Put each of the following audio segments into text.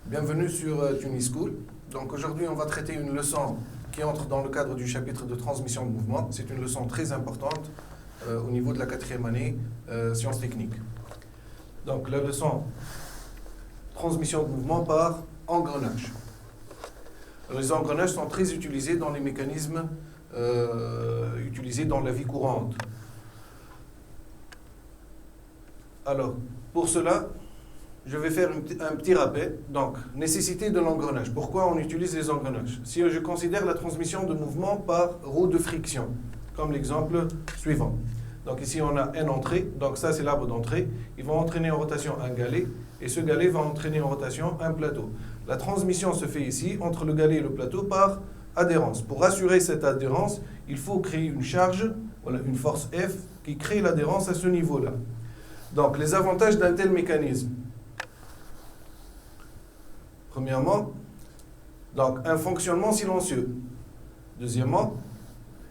Bienvenue sur Tunischool. Donc aujourd'hui, on va traiter une leçon qui entre dans le cadre du chapitre de transmission de mouvement. C'est une leçon très importante au niveau de la 4e année sciences techniques. Donc la leçon transmission de mouvement par engrenage. Alors, les engrenages sont très utilisés dans les mécanismes utilisés dans la vie courante. Alors, pour cela, je vais faire un petit rappel. Donc, nécessité de l'engrenage. Pourquoi on utilise les engrenages? Si je considère la transmission de mouvement par roue de friction, comme l'exemple suivant. Donc ici, on a une entrée. Donc ça, c'est l'arbre d'entrée. Il va entraîner en rotation un galet. Et ce galet va entraîner en rotation un plateau. La transmission se fait ici, entre le galet et le plateau, par adhérence. Pour assurer cette adhérence, il faut créer une charge, voilà, une force F, qui crée l'adhérence à ce niveau-là. Donc, les avantages d'un tel mécanisme. Premièrement, donc, un fonctionnement silencieux. Deuxièmement,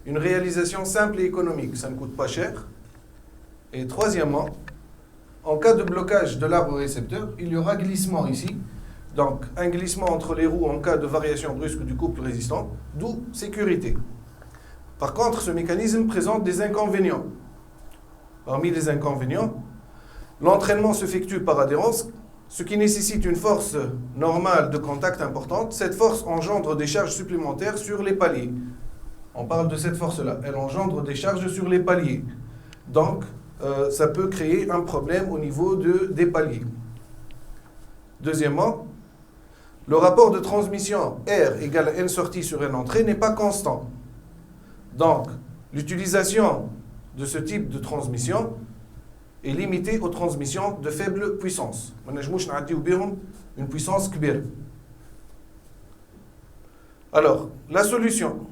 une réalisation simple et économique. Ça ne coûte pas cher. Et troisièmement, en cas de blocage de l'arbre récepteur, il y aura glissement ici. Donc, un glissement entre les roues en cas de variation brusque du couple résistant, d'où sécurité. Par contre, ce mécanisme présente des inconvénients. Parmi les inconvénients, l'entraînement s'effectue par adhérence, ce qui nécessite une force normale de contact importante. Cette force engendre des charges supplémentaires sur les paliers. On parle de cette force-là. Elle engendre des charges sur les paliers. Donc, ça peut créer un problème au niveau des paliers. Deuxièmement, le rapport de transmission R égale N sortie sur N entrée n'est pas constant. Donc, l'utilisation de ce type de transmission est limitée aux transmissions de faible puissance. Une puissance kbir. Alors, la solution.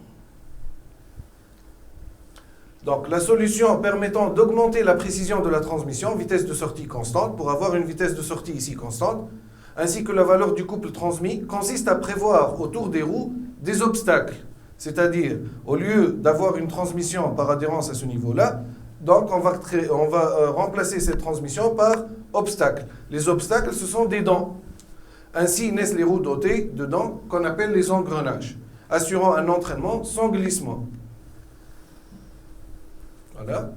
Donc, la solution permettant d'augmenter la précision de la transmission, vitesse de sortie constante, pour avoir une vitesse de sortie ici constante, ainsi que la valeur du couple transmis, consiste à prévoir autour des roues des obstacles. C'est-à-dire, au lieu d'avoir une transmission par adhérence à ce niveau-là, donc on va remplacer cette transmission par obstacles. Les obstacles, ce sont des dents. Ainsi naissent les roues dotées de dents qu'on appelle les engrenages, assurant un entraînement sans glissement. Voilà.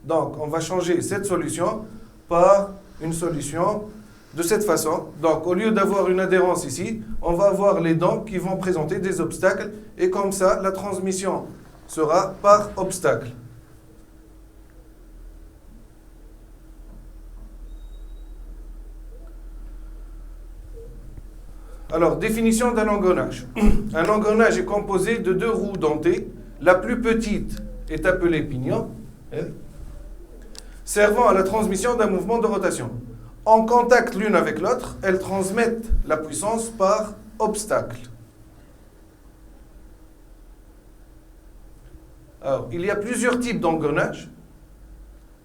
Donc, on va changer cette solution par une solution de cette façon. Donc, au lieu d'avoir une adhérence ici, on va avoir les dents qui vont présenter des obstacles. Et comme ça, la transmission sera par obstacle. Alors, définition d'un engrenage. Un engrenage est composé de deux roues dentées. La plus petite est appelée pignon, servant à la transmission d'un mouvement de rotation. En contact l'une avec l'autre, elles transmettent la puissance par obstacle. Alors, il y a plusieurs types d'engrenages.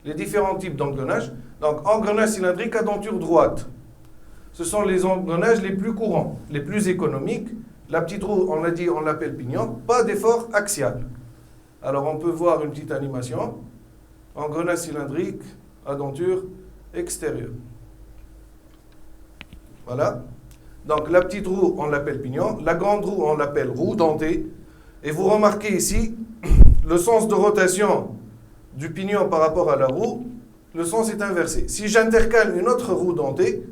Les différents types d'engrenages. Donc, engrenage cylindrique à denture droite. Ce sont les engrenages les plus courants, les plus économiques. La petite roue, on l'a dit, on l'appelle pignon. Pas d'effort axial. Alors, on peut voir une petite animation. Engrenage cylindrique à denture extérieure. Voilà. Donc, la petite roue, on l'appelle pignon. La grande roue, on l'appelle roue dentée. Et vous remarquez ici, le sens de rotation du pignon par rapport à la roue, le sens est inversé. Si j'intercale une autre roue dentée,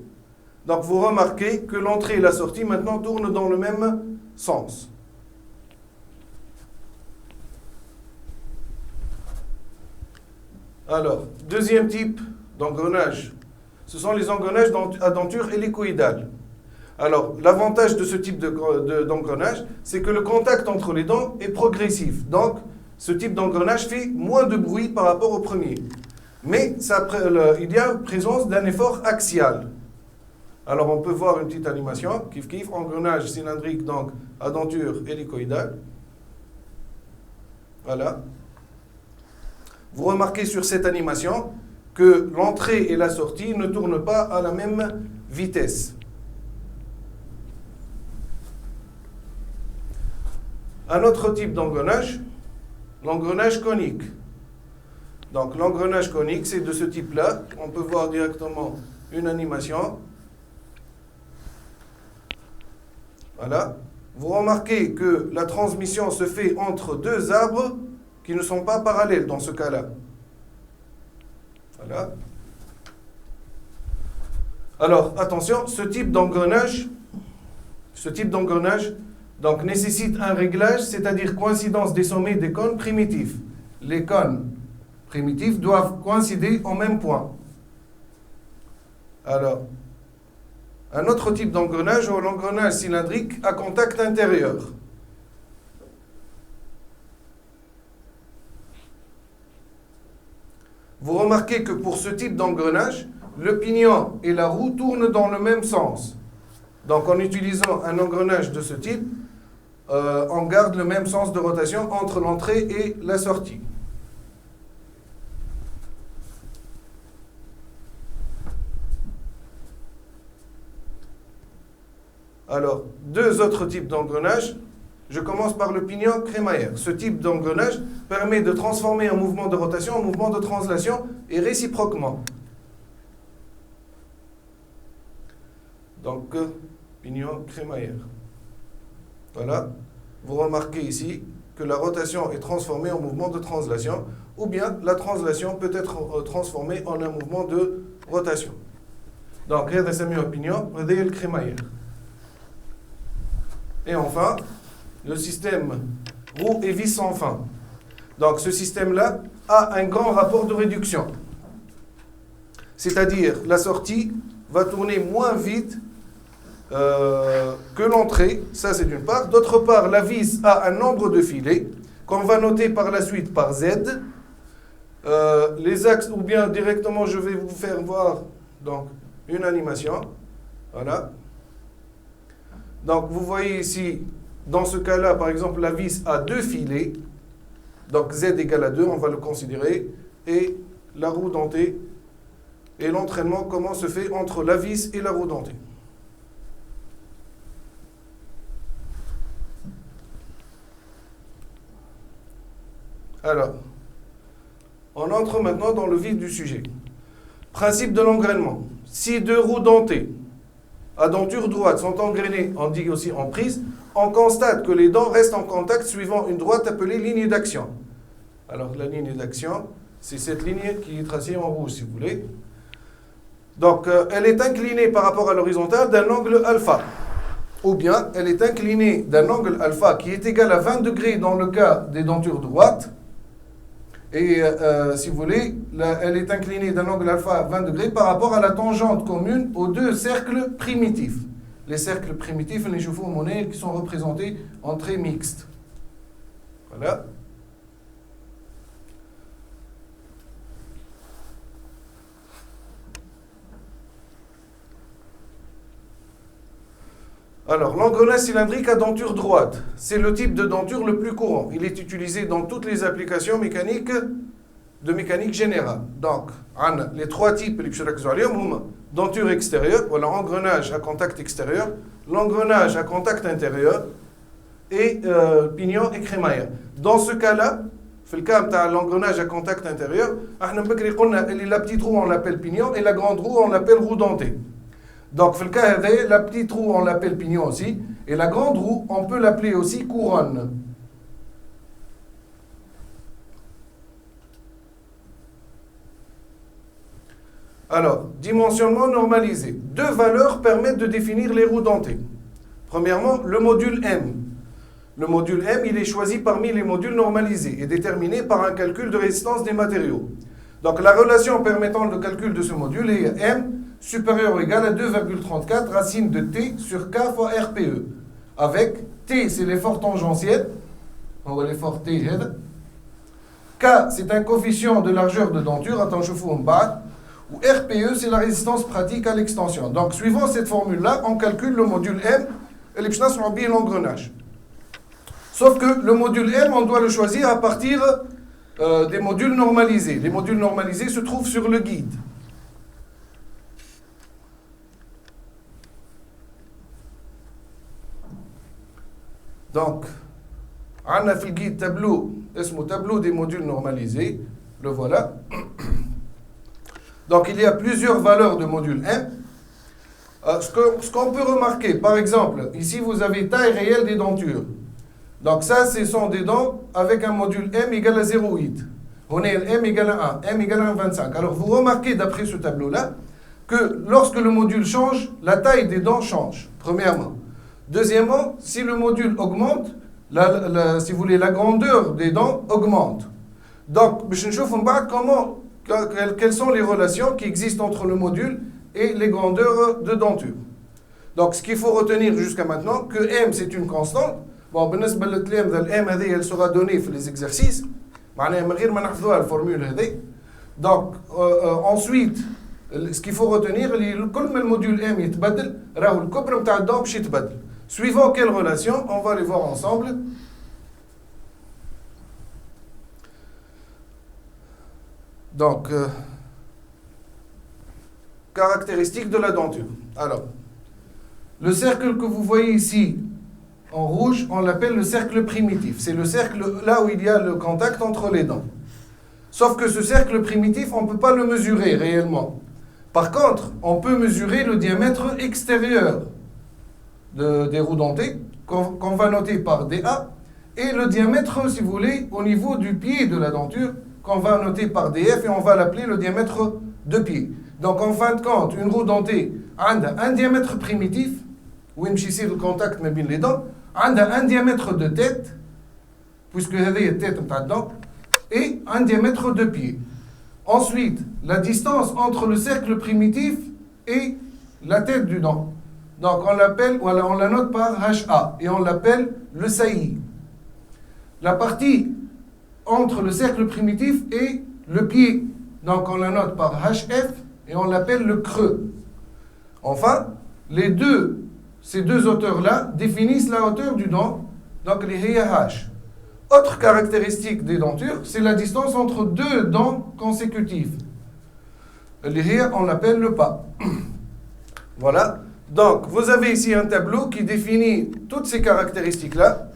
donc vous remarquez que l'entrée et la sortie maintenant tournent dans le même sens. Alors, deuxième type d'engrenage, ce sont les engrenages à denture hélicoïdale. Alors, l'avantage de ce type d'engrenage, c'est que le contact entre les dents est progressif. Donc, ce type d'engrenage fait moins de bruit par rapport au premier. Mais il y a présence d'un effort axial. Alors, on peut voir une petite animation, kiff, engrenage cylindrique donc à denture hélicoïdale. Voilà. Vous remarquez sur cette animation que l'entrée et la sortie ne tournent pas à la même vitesse. Un autre type d'engrenage, l'engrenage conique. Donc l'engrenage conique, c'est de ce type-là. On peut voir directement une animation. Voilà. Vous remarquez que la transmission se fait entre deux arbres qui ne sont pas parallèles dans ce cas-là. Voilà. Alors, attention, ce type d'engrenage donc, nécessite un réglage, c'est-à-dire coïncidence des sommets des cônes primitifs. Les cônes primitifs doivent coïncider au même point. Alors, un autre type d'engrenage, ou l'engrenage cylindrique à contact intérieur. Vous remarquez que pour ce type d'engrenage, le pignon et la roue tournent dans le même sens. Donc en utilisant un engrenage de ce type, on garde le même sens de rotation entre l'entrée et la sortie. Alors, deux autres types d'engrenage. Je commence par le pignon crémaillère. Ce type d'engrenage permet de transformer un mouvement de rotation en mouvement de translation et réciproquement. Donc, pignon crémaillère. Voilà. Vous remarquez ici que la rotation est transformée en mouvement de translation, ou bien la translation peut être transformée en un mouvement de rotation. Donc, هذا سميه pignon, وهذا le crémaillère. Et enfin, le système roue et vis sans fin. Donc ce système-là a un grand rapport de réduction. C'est-à-dire la sortie va tourner moins vite que l'entrée, ça c'est d'une part. D'autre part, la vis a un nombre de filets qu'on va noter par la suite par Z. Les axes, ou bien directement je vais vous faire voir donc, une animation. Voilà. Donc vous voyez ici, dans ce cas-là, par exemple, la vis a deux filets. Donc Z égale à 2, on va le considérer. Et la roue dentée. Et l'entraînement, comment se fait entre la vis et la roue dentée. Alors, on entre maintenant dans le vif du sujet. Principe de l'engrainement. Si deux roues dentées à denture droite sont engrenées, on dit aussi en prise, on constate que les dents restent en contact suivant une droite appelée ligne d'action. Alors la ligne d'action, c'est cette ligne qui est tracée en rouge si vous voulez. Donc elle est inclinée par rapport à l'horizontale d'un angle alpha. Ou bien elle est inclinée d'un angle alpha qui est égal à 20 degrés dans le cas des dentures droites. Et si vous voulez, elle est inclinée d'un angle alpha à 20 degrés par rapport à la tangente commune aux deux cercles primitifs. Les cercles primitifs, les chevaux monnaies qui sont représentés en traits mixtes. Voilà. Alors, l'engrenage cylindrique à denture droite, c'est le type de denture le plus courant. Il est utilisé dans toutes les applications mécaniques de mécanique générale. Donc, on a les trois types, denture extérieure, voilà, engrenage à contact extérieur, l'engrenage à contact intérieur et pignon et crémaillère. Dans ce cas-là, في الكام تاع l'engrenage à contact intérieur, احنا بكري قلنا اللي la petite roue on l'appelle pignon et la grande roue on l'appelle roue dentée. Donc, في الكا هذا, la petite roue, on l'appelle pignon aussi. Et la grande roue, on peut l'appeler aussi couronne. Alors, dimensionnement normalisé. Deux valeurs permettent de définir les roues dentées. Premièrement, le module M. Le module M, il est choisi parmi les modules normalisés et déterminé par un calcul de résistance des matériaux. Donc, la relation permettant le calcul de ce module est M supérieur ou égal à 2,34 racine de T sur K fois RPE. Avec T, c'est l'effort tangentiel. On va l'effort T head. K, c'est un coefficient de largeur de denture. Attends, je fous en bas. Ou RPE, c'est la résistance pratique à l'extension. Donc, suivant cette formule-là, on calcule le module M et l'engrenage. Sauf que le module M, on doit le choisir à partir des modules normalisés. Les modules normalisés se trouvent sur le guide. Donc, on a fait le guide tableau des modules normalisés. Le voilà. Donc, il y a plusieurs valeurs de module M. Ce qu'on peut remarquer, par exemple, ici, vous avez taille réelle des dentures. Donc, ça, ce sont des dents avec un module M égale à 0,8. On est M égale à 1, M égale à 1,25. Alors, vous remarquez, d'après ce tableau-là, que lorsque le module change, la taille des dents change, premièrement. Deuxièmement, si le module augmente, si vous voulez, la grandeur des dents augmente. Donc, je vais vous montrer quelles sont les relations qui existent entre le module et les grandeurs de denture. Donc, ce qu'il faut retenir jusqu'à maintenant, que M, c'est une constante. Bon, M, elle sera donnée dans les exercices. La formule. Donc, ensuite, ce qu'il faut retenir, le module M suivant quelle relation, on va les voir ensemble. Donc, caractéristiques de la denture. Alors, le cercle que vous voyez ici en rouge, on l'appelle le cercle primitif. C'est le cercle là où il y a le contact entre les dents. Sauf que ce cercle primitif, on ne peut pas le mesurer réellement. Par contre, on peut mesurer le diamètre extérieur des roues dentées, qu'on va noter par DA, et le diamètre, si vous voulez, au niveau du pied de la denture, qu'on va noter par DF, et on va l'appeler le diamètre de pied. Donc, en fin de compte, une roue dentée a un diamètre primitif, où il y a le contact avec les dents, a un diamètre de tête, puisque c'est la tête dedans, et un diamètre de pied. Ensuite, la distance entre le cercle primitif et la tête du dent. Donc, on la note par HA, et on l'appelle le saillie. La partie entre le cercle primitif et le pied, donc on la note par HF, et on l'appelle le creux. Enfin, ces deux hauteurs-là définissent la hauteur du dent, donc les H. Autre caractéristique des dentures, c'est la distance entre deux dents consécutives. On l'appelle le pas. Voilà. Donc, vous avez ici un tableau qui définit toutes ces caractéristiques-là.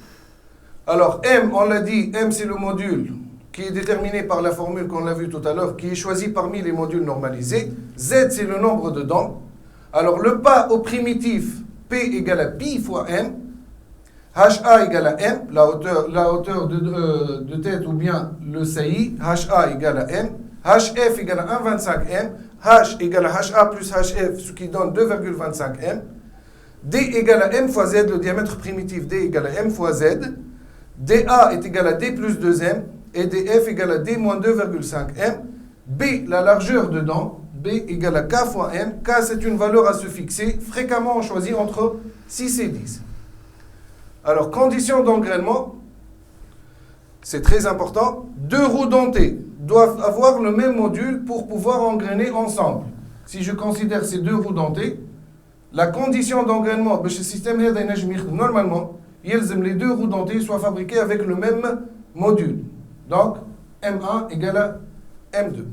Alors, M, on l'a dit, M c'est le module qui est déterminé par la formule qu'on a vue tout à l'heure, qui est choisi parmi les modules normalisés. Z, c'est le nombre de dents. Alors, le pas au primitif, P égale à pi fois M. HA égale à M, la hauteur de tête ou bien le saillie. HA égale à M. HF égale à 1,25 M. H égale à HA plus HF, ce qui donne 2,25 M. D égale à M fois Z, le diamètre primitif D égale à M fois Z. DA est égal à D plus 2M. Et DF égale à D moins 2,5 M. B, la largeur de dent. B égale à K fois M. K, c'est une valeur à se fixer. Fréquemment, on choisit entre 6 et 10. Alors, condition d'engrainement, c'est très important. Deux roues dentées doivent avoir le même module pour pouvoir engrainer ensemble. Si je considère ces deux roues dentées, la condition d'engrainement, ce système normalement, les deux roues dentées soient fabriquées avec le même module. Donc, M1 égale à M2.